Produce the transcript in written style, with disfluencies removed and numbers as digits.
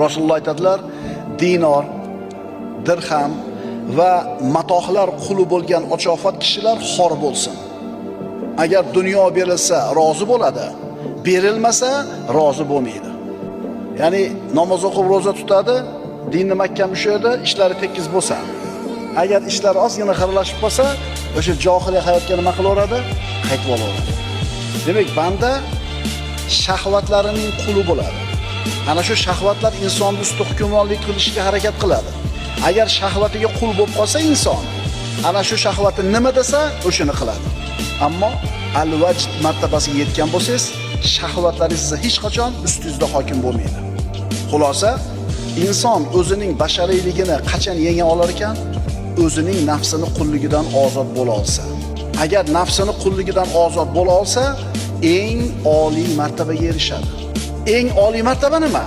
Rasululloh aytadilar, dinor, dirham va matohlar quli bo'lgan ochofat kishilar xor bo'lsin. Agar dunyo berilsa rozi bo'ladi, berilmasa rozi bo'lmaydi. Ya'ni namoz o'qib roza tutadi, dinni mahkam ushlaydi, ishlari tekis bo'lsa. Agar ishlar ozgina xiralashib qolsa, o'sha johiliy hayotga nima qilaveradi? Qaytib olaveradi. Demak, banda shahvatlarining quli bo'ladi. Ana shu shahvatlar insonni ustida hukmronlik qilishga harakat qiladi. Agar shahvatiga qul bo'lib qolsa inson, ana shu shahvati nima desa, o'shani qiladi. Ammo al-vajd martabasiga yetgan bo'lsangiz, shahvatlaringiz hech qachon ustingizda hokim bo'lmaydi. Xulosa, inson o'zining bashariyligini qachon yenga olar ekan? O'zining nafsini qulligidan ozod bo'la olsa. Agar nafsini qulligidan ozod bo'la olsa, eng oliy martabaga erishadi. Eng oliy martaba nima?